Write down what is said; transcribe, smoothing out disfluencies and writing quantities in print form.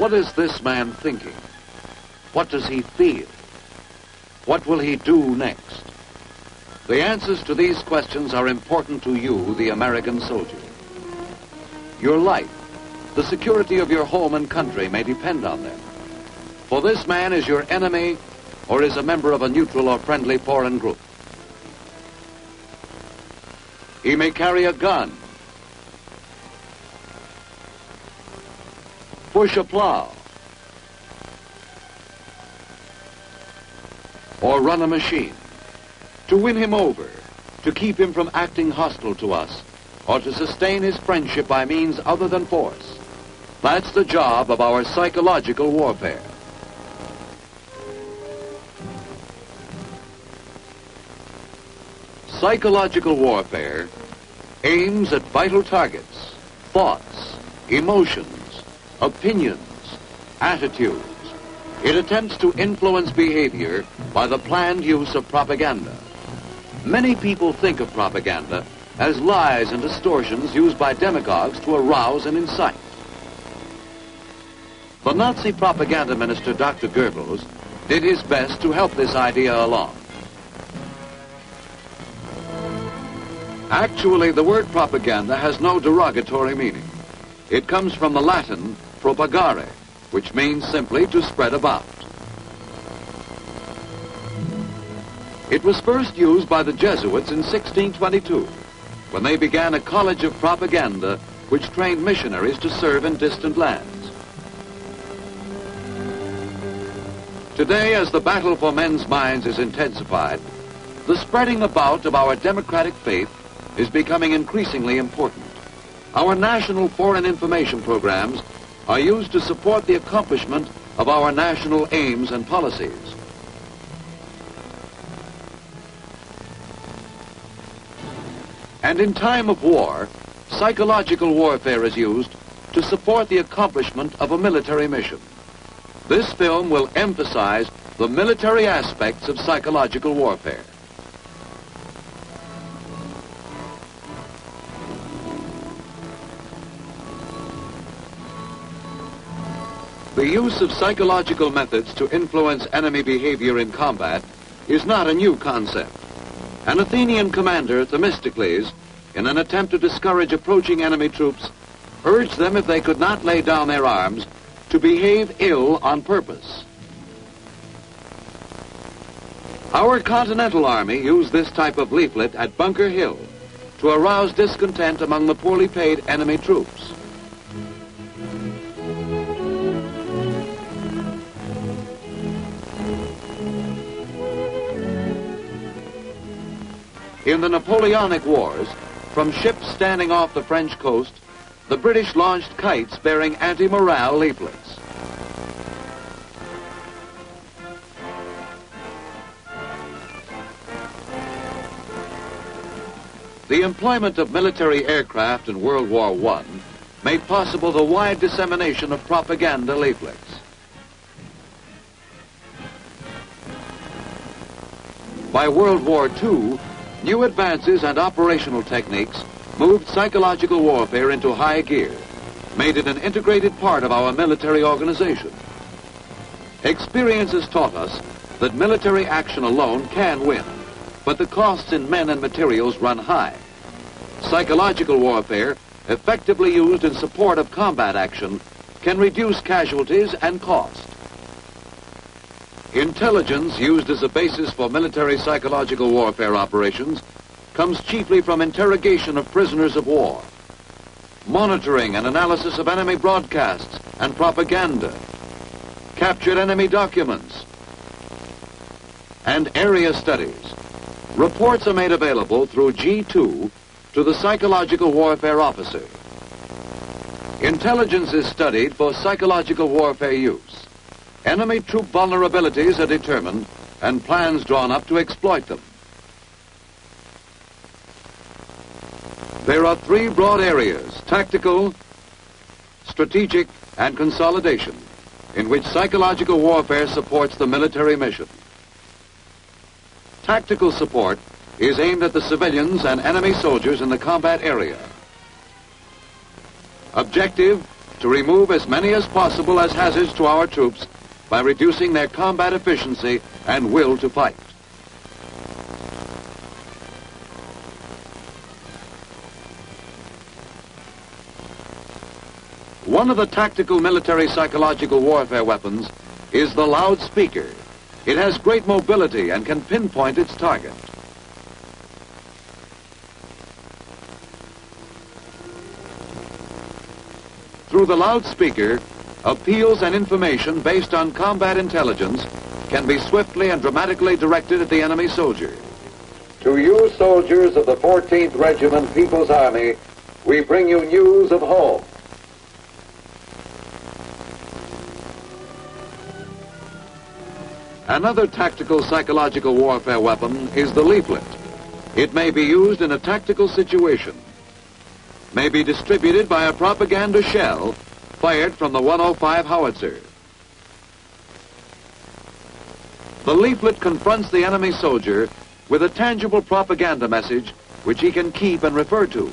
What is this man thinking? What does he feel? What will he do next? The answers to these questions are important to you, the American soldier. Your life, the security of your home and country may depend on them. For this man is your enemy or is a member of a neutral or friendly foreign group. He may carry a gun, push a plow, or run a machine. To win him over, to keep him from acting hostile to us, or to sustain his friendship by means other than force. That's the job of our psychological warfare. Psychological warfare aims at vital targets, thoughts, emotions, opinions, attitudes. It attempts to influence behavior by the planned use of propaganda. Many people think of propaganda as lies and distortions used by demagogues to arouse and incite. The Nazi propaganda minister, Dr. Goebbels, did his best to help this idea along. Actually, the word propaganda has no derogatory meaning. It comes from the Latin propagare, which means simply to spread about. It was first used by the Jesuits in 1622, when they began a college of propaganda which trained missionaries to serve in distant lands. Today, as the battle for men's minds is intensified, the spreading about of our democratic faith is becoming increasingly important. Our national foreign information programs are used to support the accomplishment of our national aims and policies. And in time of war, psychological warfare is used to support the accomplishment of a military mission. This film will emphasize the military aspects of psychological warfare. The use of psychological methods to influence enemy behavior in combat is not a new concept. An Athenian commander, Themistocles, in an attempt to discourage approaching enemy troops, urged them, if they could not lay down their arms, to behave ill on purpose. Our Continental Army used this type of leaflet at Bunker Hill to arouse discontent among the poorly paid enemy troops. In the Napoleonic Wars, from ships standing off the French coast, the British launched kites bearing anti-morale leaflets. The employment of military aircraft in World War I made possible the wide dissemination of propaganda leaflets. By World War II, new advances and operational techniques moved psychological warfare into high gear, made it an integrated part of our military organization. Experience has taught us that military action alone can win, but the costs in men and materials run high. Psychological warfare, effectively used in support of combat action, can reduce casualties and cost. Intelligence used as a basis for military psychological warfare operations comes chiefly from interrogation of prisoners of war, monitoring and analysis of enemy broadcasts and propaganda, captured enemy documents, and area studies. Reports are made available through G2 to the psychological warfare officer. Intelligence is studied for psychological warfare use. Enemy troop vulnerabilities are determined and plans drawn up to exploit them. There are three broad areas: tactical, strategic, and consolidation, in which psychological warfare supports the military mission. Tactical support is aimed at the civilians and enemy soldiers in the combat area. Objective, to to remove as many as possible as hazards to our troops by reducing their combat efficiency and will to fight. One of the tactical military psychological warfare weapons is the loudspeaker. It has great mobility and can pinpoint its target. Through the loudspeaker, appeals and information based on combat intelligence can be swiftly and dramatically directed at the enemy soldier. To you soldiers of the 14th Regiment People's Army, we bring you news of home. Another tactical psychological warfare weapon is the leaflet. It may be used in a tactical situation, may be distributed by a propaganda shell fired from the 105 howitzer. The leaflet confronts the enemy soldier with a tangible propaganda message which he can keep and refer to.